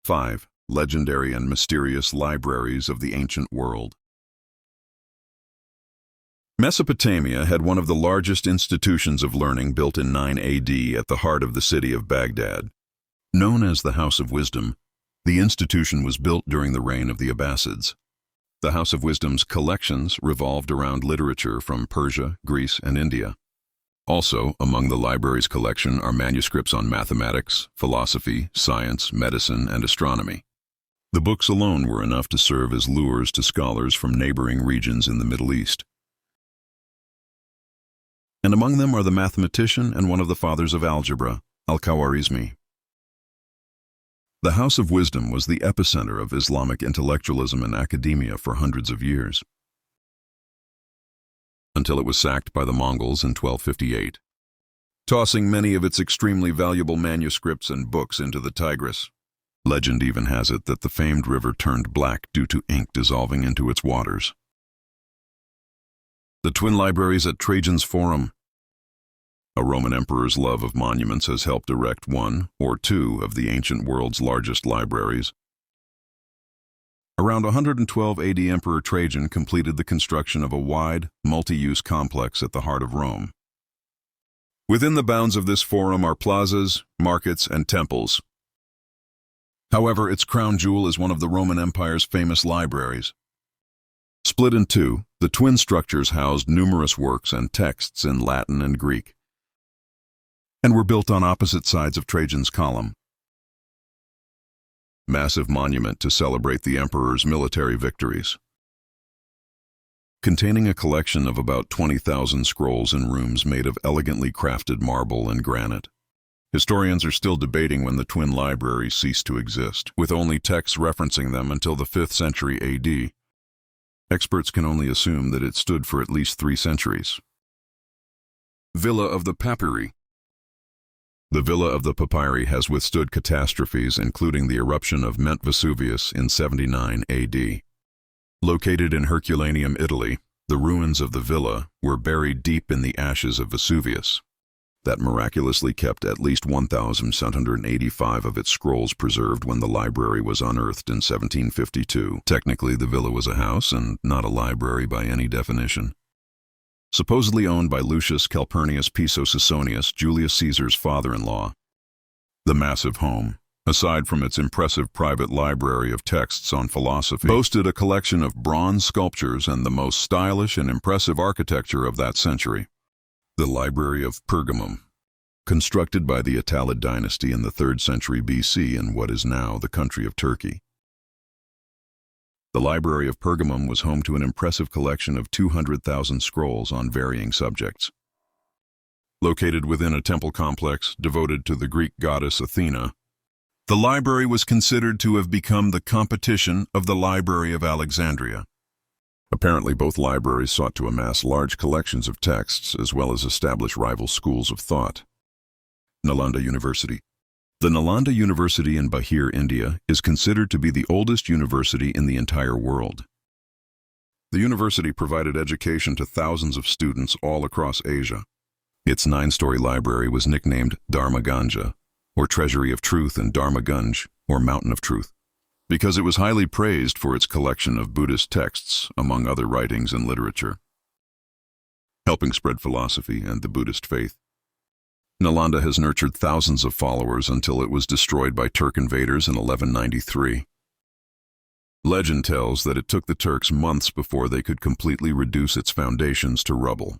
5. Legendary and mysterious libraries of the ancient world. Mesopotamia had one of the largest institutions of learning built in 9 AD at the heart of the city of Baghdad. Known as the House of Wisdom, the institution was built during the reign of the Abbasids. The House of Wisdom's collections revolved around literature from Persia, Greece, and India. Also, among the library's collection are manuscripts on mathematics, philosophy, science, medicine, and astronomy. The books alone were enough to serve as lures to scholars from neighboring regions in the Middle East. And among them are the mathematician and one of the fathers of algebra, Al-Khwarizmi. The House of Wisdom was the epicenter of Islamic intellectualism and academia for hundreds of years, until it was sacked by the Mongols in 1258, tossing many of its extremely valuable manuscripts and books into the Tigris. Legend even has it that the famed river turned black due to ink dissolving into its waters. The twin libraries at Trajan's Forum. A Roman emperor's love of monuments has helped erect one or two of the ancient world's largest libraries. Around 112 AD, Emperor Trajan completed the construction of a wide, multi-use complex at the heart of Rome. Within the bounds of this forum are plazas, markets, and temples. However, its crown jewel is one of the Roman Empire's famous libraries. Split in two, the twin structures housed numerous works and texts in Latin and Greek, and were built on opposite sides of Trajan's column. Massive monument to celebrate the emperor's military victories. Containing a collection of about 20,000 scrolls in rooms made of elegantly crafted marble and granite. Historians are still debating when the twin libraries ceased to exist, with only texts referencing them until the 5th century AD. Experts can only assume that it stood for at least 3 centuries. Villa of the Papyri. The Villa of the Papyri has withstood catastrophes, including the eruption of Mount Vesuvius in 79 AD. Located in Herculaneum, Italy, the ruins of the villa were buried deep in the ashes of Vesuvius, that miraculously kept at least 1,785 of its scrolls preserved when the library was unearthed in 1752. Technically, the villa was a house and not a library by any definition. Supposedly owned by Lucius Calpurnius Piso Sisonius, Julius Caesar's father-in-law. The massive home, aside from its impressive private library of texts on philosophy, boasted a collection of bronze sculptures and the most stylish and impressive architecture of that century. The Library of Pergamum, constructed by the Attalid dynasty in the 3rd century BC in what is now the country of Turkey. The Library of Pergamum was home to an impressive collection of 200,000 scrolls on varying subjects. Located within a temple complex devoted to the Greek goddess Athena, the library was considered to have become the competition of the Library of Alexandria. Apparently, both libraries sought to amass large collections of texts as well as establish rival schools of thought. Nalanda University. The Nalanda University in Bahir, India, is considered to be the oldest university in the entire world. The university provided education to thousands of students all across Asia. Its 9-story library was nicknamed Dharma Ganja, or Treasury of Truth, and Dharma Gunj, or Mountain of Truth, because it was highly praised for its collection of Buddhist texts, among other writings and literature, helping spread philosophy and the Buddhist faith. Nalanda has nurtured thousands of followers until it was destroyed by Turk invaders in 1193. Legend tells that it took the Turks months before they could completely reduce its foundations to rubble.